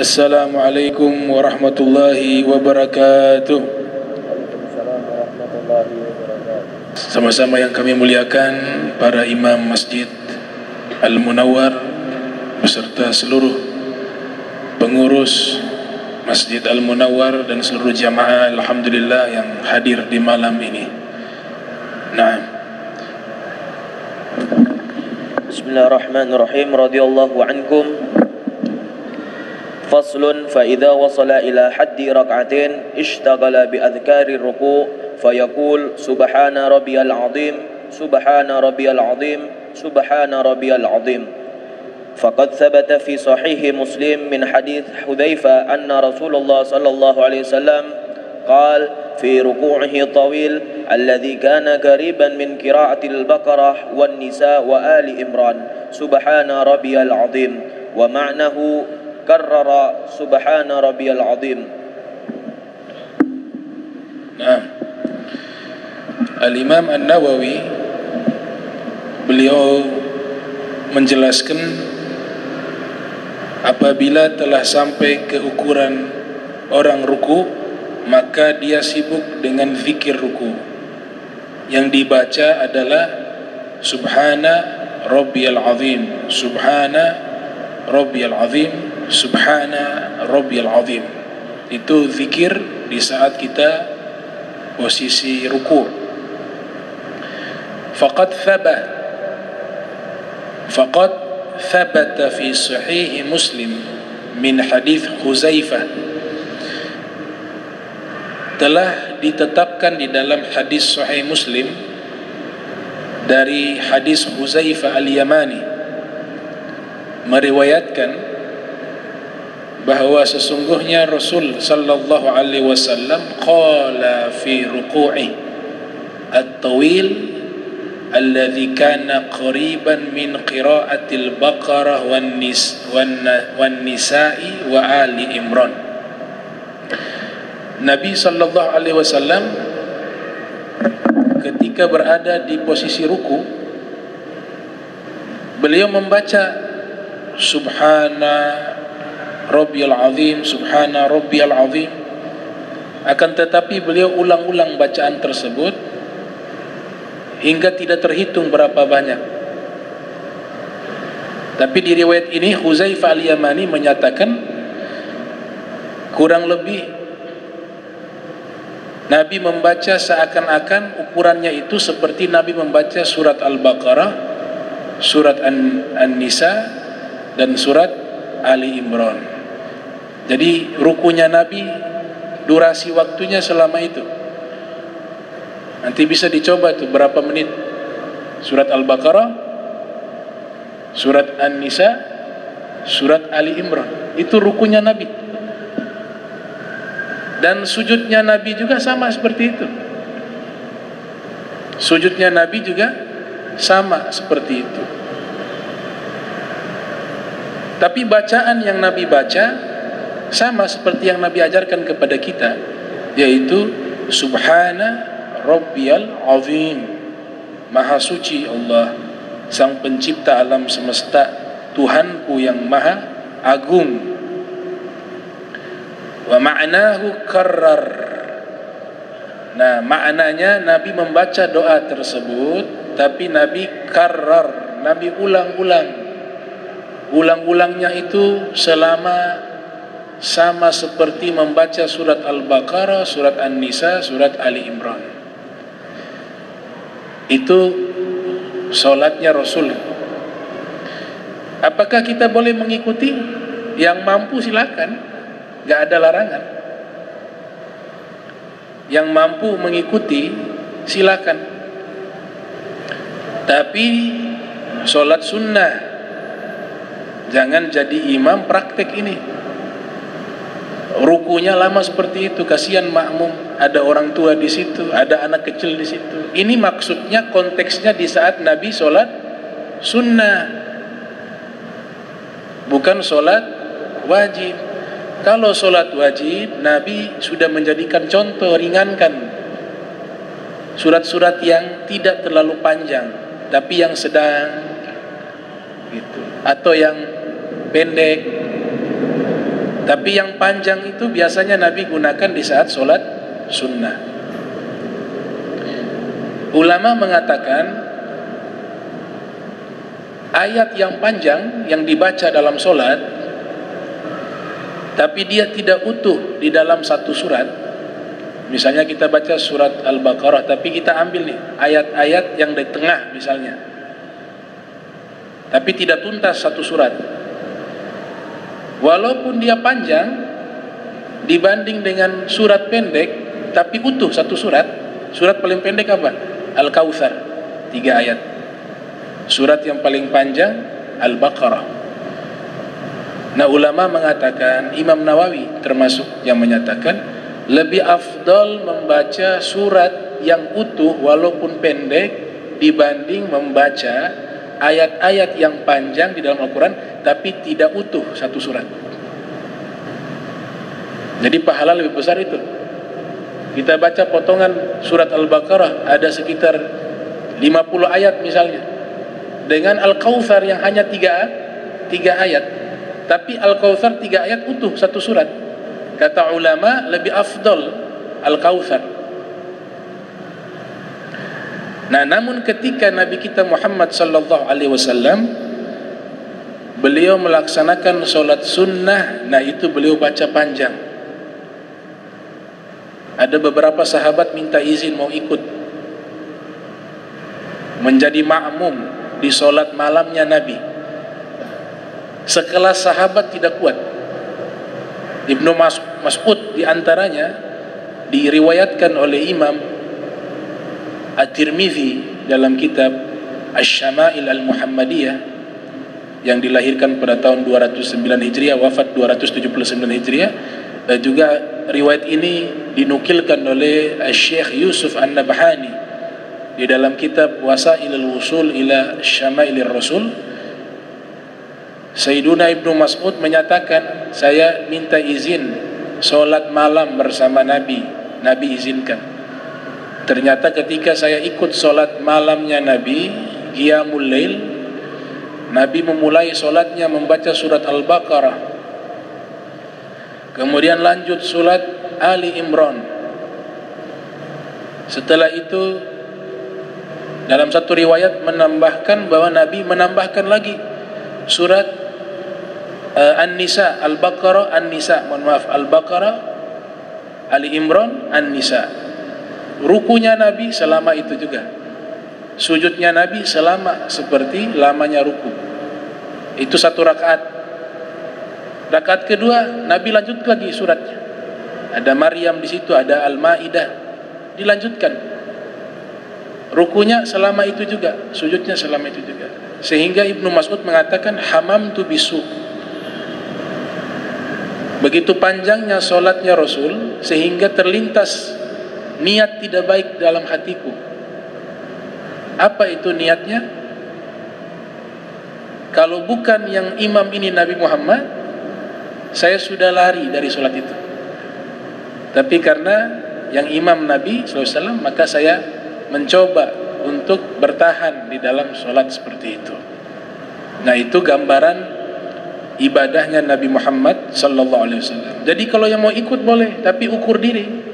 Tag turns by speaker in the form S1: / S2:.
S1: Assalamualaikum warahmatullahi wabarakatuh. Sama-sama yang kami muliakan para imam Masjid Al-Munawwar beserta seluruh pengurus Masjid Al-Munawwar dan seluruh jamaah alhamdulillah yang hadir di malam ini. Naam.
S2: Bismillahirrahmanirrahim. Radhiyallahu ankum. Faslun fa idza wasala ila haddi rak'atain ishtaghala bi adhkari ruku' fayaqul subhana rabbiyal azim subhana rabbiyal azim subhana rabbiyal azim. Faqad thabata fi sahih Muslim min hadits Hudzaifah anna Rasulullah sallallahu alaihi wasallam qala fi ruku'ihi tawil alladhi kana qariban min qira'atil Baqarah wan Nisa wa Ali Imran subhana rabbiyal azim wa ma'nahu karrara subhana rabbiyal azim.
S1: Nah, Al-Imam An-Nawawi beliau menjelaskan apabila telah sampai ke ukuran orang ruku, maka dia sibuk dengan zikir ruku. Yang dibaca adalah subhana rabbiyal azim, subhana rabbiyal azim, subhana rabbiyal azim. Itu zikir di saat kita posisi ruku. Faqad thabata fi sahih Muslim min hadits Hudzaifah, telah ditetapkan di dalam hadis sahih Muslim dari hadis Hudzaifah Al-Yamani meriwayatkan bahwa sesungguhnya Rasul sallallahu alaihi wasallam qala fi ruku'i at-tawil alladhi kana qariban min qira'atil Baqarah wan Nisa'i wa Ali Imran. Nabi sallallahu alaihi wasallam ketika berada di posisi ruku, beliau membaca subhana rabbiyal azim, subhana rabbiyal azim. Akan tetapi beliau ulang-ulang bacaan tersebut hingga tidak terhitung berapa banyak. Tapi di riwayat ini Hudzaifah Al-Yamani menyatakan kurang lebih Nabi membaca seakan-akan ukurannya itu seperti Nabi membaca surat Al-Baqarah, surat An-Nisa dan surat Ali Imran. Jadi rukunya Nabi durasi waktunya selama itu. Nanti bisa dicoba tuh berapa menit. Surat Al-Baqarah, surat An-Nisa, surat Ali Imran. Itu rukunya Nabi. Dan sujudnya Nabi juga sama seperti itu. Sujudnya Nabi juga sama seperti itu. Tapi bacaan yang Nabi baca sama seperti yang Nabi ajarkan kepada kita, yaitu subhana rabbiyal azim, maha suci Allah, sang pencipta alam semesta, Tuhanku yang maha agung. Wa ma'nahu karrar. Nah, maknanya Nabi membaca doa tersebut, tapi Nabi karrar, Nabi ulang-ulang. Ulang-ulangnya itu selama sama seperti membaca surat Al-Baqarah, surat An-Nisa, surat Ali Imran. Itu solatnya Rasul. Apakah kita boleh mengikuti? Yang mampu silakan. Gak ada larangan. Yang mampu mengikuti silakan. Tapi solat sunnah, jangan jadi imam praktek ini. Rukunya lama seperti itu, kasihan makmum. Ada orang tua di situ, ada anak kecil di situ. Ini maksudnya konteksnya di saat Nabi solat sunnah, bukan solat wajib. Kalau solat wajib, Nabi sudah menjadikan contoh, ringankan surat-surat yang tidak terlalu panjang, tapi yang sedang. gitu. Atau yang pendek. Tapi yang panjang itu biasanya Nabi gunakan di saat sholat sunnah. Ulama mengatakan ayat yang panjang yang dibaca dalam sholat tapi dia tidak utuh di dalam satu surat. Misalnya kita baca surat Al-Baqarah tapi kita ambil nih ayat-ayat yang di tengah misalnya, tapi tidak tuntas satu surat. Walaupun dia panjang dibanding dengan surat pendek tapi utuh satu surat. Surat paling pendek apa? Al-Kautsar, 3 ayat. Surat yang paling panjang Al-Baqarah. Nah, ulama mengatakan, Imam Nawawi termasuk yang menyatakan lebih afdal membaca surat yang utuh walaupun pendek dibanding membaca ayat-ayat yang panjang di dalam Al-Quran tapi tidak utuh satu surat. Jadi pahala lebih besar itu. Kita baca potongan surat Al-Baqarah ada sekitar 50 ayat misalnya, dengan Al-Kautsar yang hanya 3 ayat, tapi Al-Kautsar 3 ayat utuh satu surat. Kata ulama lebih afdal Al-Kautsar. Nah, namun ketika Nabi kita Muhammad sallallahu alaihi wasallam beliau melaksanakan solat sunnah, nah itu beliau baca panjang. Ada beberapa sahabat minta izin mau ikut menjadi makmum di solat malamnya Nabi. Sekelas sahabat tidak kuat. Ibnu Mas'ud diantaranya diriwayatkan oleh Imam At-Tirmidzi dalam kitab Asy-Syama'il Al-Muhammadiyah yang dilahirkan pada tahun 209 Hijriah, wafat 279 Hijriah. Juga riwayat ini dinukilkan oleh Syekh Yusuf An-Nabhani di dalam kitab Wasailul Wusul ila Syama'ilir Rasul. Sayyiduna Ibnu Mas'ud menyatakan, saya minta izin solat malam bersama Nabi. Nabi izinkan. Ternyata ketika saya ikut solat malamnya Nabi, Qiyamul Lail, Nabi memulai solatnya membaca surat Al-Baqarah, kemudian lanjut surat Ali Imran. Setelah itu dalam satu riwayat menambahkan bahwa Nabi menambahkan lagi surat An-Nisa, Al-Baqarah, An-Nisa, Al-Baqarah, Ali Imran, An-Nisa. Rukunya Nabi selama itu juga, sujudnya Nabi selama seperti lamanya ruku. Itu satu rakaat. Rakaat kedua Nabi lanjut lagi suratnya. Ada Maryam di situ, ada Al-Maidah, dilanjutkan. Rukunya selama itu juga, sujudnya selama itu juga. Sehingga Ibnu Mas'ud mengatakan hamamtu bisu. Begitu panjangnya solatnya Rasul sehingga terlintas niat tidak baik dalam hatiku. Apa itu niatnya? Kalau bukan yang imam ini Nabi Muhammad, saya sudah lari dari solat itu. Tapi karena yang imam Nabi SAW, maka saya mencoba untuk bertahan di dalam solat seperti itu. Nah, itu gambaran ibadahnya Nabi Muhammad sallallahu alaihi wasallam. Jadi kalau yang mau ikut boleh, tapi ukur diri.